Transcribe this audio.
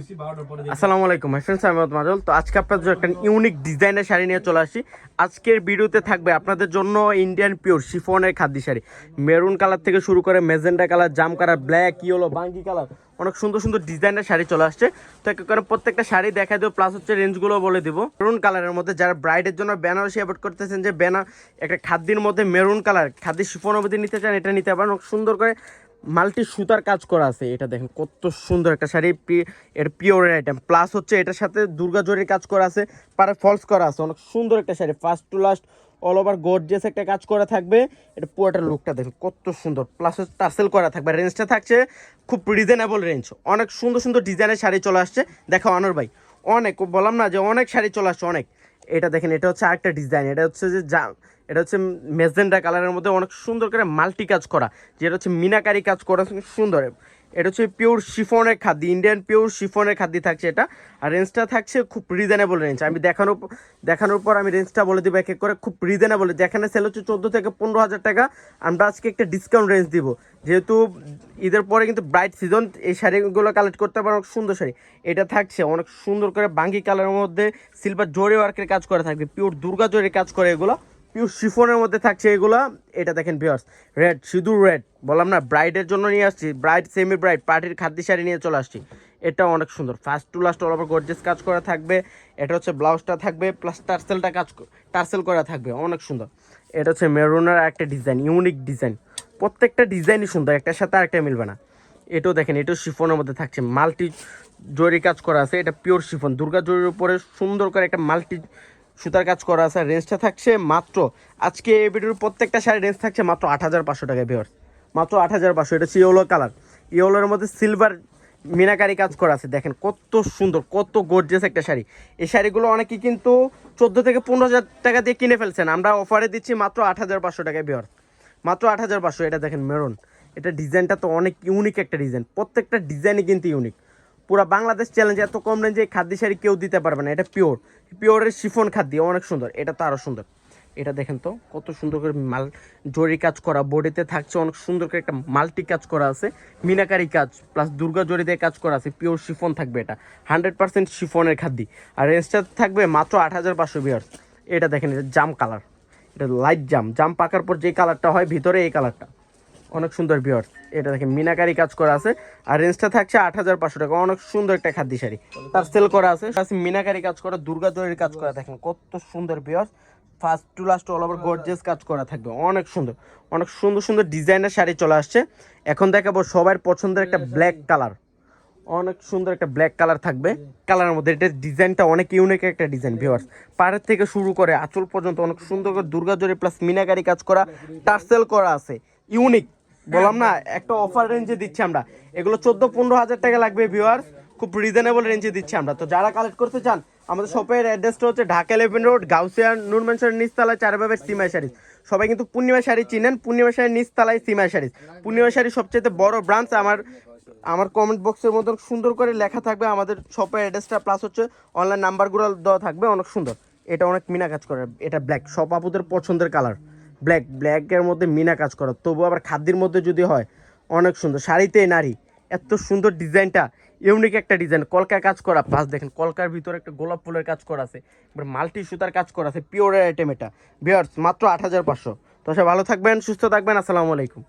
আসসালামু আলাইকুম my friends, আমি মাজল। তো আজকে আপনাদের জন্য একটা ইউনিক ডিজাইনের শাড়ি নিয়ে চলে আসি। আজকের ভিডিওতে থাকবে আপনাদের জন্য ইন্ডিয়ান পিওর শিফনের খাদি শাড়ি। মেরুন কালার থেকে শুরু করে মেজেন্ডা কালার, জাম কালার, ব্ল্যাক, ইয়েলো, বাঙ্গি কালার, অনেক সুন্দর সুন্দর ডিজাইনের শাড়ি চলে আসছে। তো এক করে প্রত্যেকটা শাড়ি দেখা দেবো, প্লাস হচ্ছে রেঞ্জগুলো বলে দিব। মেরুন কালারের মধ্যে যারা ব্রাইডের জন্য বেনারসি অ্যাভয়েড করতেছেন, যে একটা খাদ্যের মধ্যে মেরুন কালার খাদ্য শিফনের মধ্যে নিতে চান, এটা নিতে পারেন। সুন্দর করে মাল্টি সুতার কাজ করা আছে। এটা দেখেন কত সুন্দর একটা শাড়ি, এটা পিওরের আইটেম। প্লাস হচ্ছে এটার সাথে দুর্গা জরির কাজ করা আছে, পারে ফলস করা আছে। অনেক সুন্দর একটা sari, first to last all over gorgeous একটা কাজ করা থাকবে। এটা পুরোটা লুকটা দেখেন কত সুন্দর, প্লাস টার্সেল করা থাকবে। রেঞ্জটা থাকছে খুব রিজনেবল রেঞ্জ। অনেক সুন্দর সুন্দর ডিজাইনের শাড়ি চলে আসছে। দেখো অনর ভাই, অনেক বললাম না যে অনেক শাড়ি চলে আসছে অনেক। এটা দেখেন, এটা হচ্ছে আরেকটা ডিজাইন। এটা হচ্ছে যে এটা হচ্ছে মেজেন্ডা কালারের মধ্যে অনেক সুন্দর করে মাল্টি কাজ করা, যেটা হচ্ছে মিনাকারি কাজ করা সুন্দর। এটা হচ্ছে পিওর শিফনের খাদ্য, ইন্ডিয়ান পিওর শিফনের খাদ্য থাকছে এটা। আর রেঞ্জটা থাকছে খুব রিজনেবল রেঞ্জ। আমি দেখানোর পর আমি রেঞ্জটা বলে দিব এক এক করে। খুব রিজনেবল, যেখানে সেল হচ্ছে 14 থেকে 15,000 টাকা, আমরা আজকে একটা ডিসকাউন্ট রেঞ্জ দিব। যেহেতু ঈদের পরে কিন্তু ব্রাইট সিজন, এই শাড়িগুলো কালেক্ট করতে পারেন। অনেক সুন্দর শাড়ি এটা থাকছে, অনেক সুন্দর করে বাঙ্গি কালারের মধ্যে সিলভার জরি ওয়ার্কের কাজ করা থাকবে, পিওর দুর্গা জরির কাজ করে এগুলো, পিওর শিফনের মধ্যে থাকছে এগুলা। এটা দেখেন ভিউয়ার্স, রেড, সিঁদুর রেড, বললাম না ব্রাইডের জন্য নিয়ে আসছি, ব্রাইড সেমি ব্রাইড পার্টির খাদ্য শাড়ি নিয়ে চলে আসছি। এটা অনেক সুন্দর, first to last all over gorgeous কাজ করা থাকবে। এটা হচ্ছে ব্লাউজটা থাকবে, প্লাস টার্সেল করা থাকবে, অনেক সুন্দর। এটা হচ্ছে মেরুনের একটা ডিজাইন, ইউনিক ডিজাইন। প্রত্যেকটা ডিজাইনই সুন্দর, একটার সাথে আরেকটা মিলবে না। এটাও দেখেন, এটাও শিফনের মধ্যে থাকছে, মাল্টি জরি কাজ করা আছে। এটা পিওর শিফন, দুর্গা জরির উপরে সুন্দর করে একটা মাল্টি সুতার কাজ করা আছে। রেঞ্জটা থাকছে মাত্র, আজকে এই ভিডিওর প্রত্যেকটা শাড়ির রেঞ্জ থাকছে মাত্র 8,500 টাকা ভিউয়ার্স, মাত্র 8,500। এটা হচ্ছে ইয়েলো কালার, ইয়েলোর মধ্যে সিলভার মিনাকারি কাজ করা আছে। দেখেন কত সুন্দর, কত গর্জিয়াস একটা শাড়ি। এই শাড়িগুলো অনেকেই কিন্তু 14 থেকে 15,000 টাকা দিয়ে কিনে ফেলছেন, আমরা অফারে দিচ্ছি মাত্র 8,500 টাকায় ভিউয়ার্স, মাত্র 8,500। এটা দেখেন মেরুন, এটা ডিজাইনটা তো অনেক ইউনিক একটা ডিজাইন, প্রত্যেকটা ডিজাইনই কিন্তু ইউনিক। পুরো বাংলাদেশ চ্যালেঞ্জ, এত কম রেঞ্জে খাদ্য শাড়ি কেউ দিতে পারবে না। এটা পিওরের শিফন খাদ্য, অনেক সুন্দর। এটা তো আরও সুন্দর। এটা দেখেন তো কত সুন্দর করে জরি কাজ করা, বডিতে থাকছে অনেক সুন্দর করে একটা মাল্টি কাজ করা আছে, মিনাকারি কাজ প্লাস দুর্গা জরি দিয়ে কাজ করা আছে। পিওর শিফন থাকবে, এটা 100% শিফনের খাদ্য। আর রেঞ্জটা থাকবে মাত্র 8,500 ভিউয়ার্স। এটা দেখেন, এটা জাম কালার, এটা লাইট জাম পাকার পর যে কালারটা হয় ভিতরে, এই কালারটা অনেক সুন্দর ভিউয়ার্স। এটা দেখেন মিনাকারি কাজ করা আছে। আর রেঞ্জটা থাকছে 8,500 টাকা। অনেক সুন্দর একটা খাদ্য শাড়ি, তার সেল করা আছে, মিনাকারি কাজ করা, দুর্গা জরির কাজ করা। দেখেন কত সুন্দর viewers, first to last all over gorgeous কাজ করা থাকবে। অনেক সুন্দর, অনেক সুন্দর সুন্দর ডিজাইনের শাড়ি চলে আসছে। এখন দেখাবো সবার পছন্দের একটা ব্ল্যাক কালার, অনেক সুন্দর একটা ব্ল্যাক কালার থাকবে। কালারের মধ্যে এটা ডিজাইনটা অনেক ইউনিক একটা ডিজাইন ভিউয়ার্স। পাড়ের থেকে শুরু করে আঁচল পর্যন্ত অনেক সুন্দর করে দুর্গা জরি প্লাস মিনাকারি কাজ করা, টার্সেল করা আছে, ইউনিক। বললাম না একটা অফার রেঞ্জে দিচ্ছি আমরা, এগুলো 14-15,000 টাকা লাগবে ভিউয়ার্স, খুব রিজনেবল রেঞ্জে দিচ্ছি আমরা। তো যারা কালেক্ট করতে চান, আমাদের শপের অ্যাড্রেসটা হচ্ছে ঢাকা 11 রোড, গাউসিয়া নূর মেনশনের নিচতলায় 4 বাবের সিমাই শাড়ি। সবাই কিন্তু পূর্ণিমা শাড়ি চিনেন, পূর্ণিমা শাড়ির নিচতলায় সিমাই শাড়ি। পূর্ণিমা শাড়ি সবচেয়ে বড় ব্রাঞ্চ। আমার কমেন্ট বক্সের মধ্যে সুন্দর করে লেখা থাকবে আমাদের শপের অ্যাড্রেসটা, প্লাস হচ্ছে অনলাইন নাম্বারগুলো দেওয়া থাকবে। অনেক সুন্দর, এটা অনেক মিনা কাজ করে। এটা ব্ল্যাক, সব আপুদের পছন্দের কালার, ব্ল্যাকের মধ্যে মিনা কাজ করা, তবু আবার খাদ্যের মধ্যে যদি হয় অনেক সুন্দর। শাড়িতে নারী, এত সুন্দর ডিজাইনটা, ইউনিক একটা ডিজাইন, কলকার কাজ করা। প্লাস দেখেন কলকার ভিতরে একটা গোলাপ ফুলের কাজ করা আছে, এবার মাল্টি সুতার কাজ করা আছে, পিওরের আইটেম এটা ভিউয়ার্স, মাত্র 8,500। তো সে ভালো থাকবেন, সুস্থ থাকবেন, আসসালামু আলাইকুম।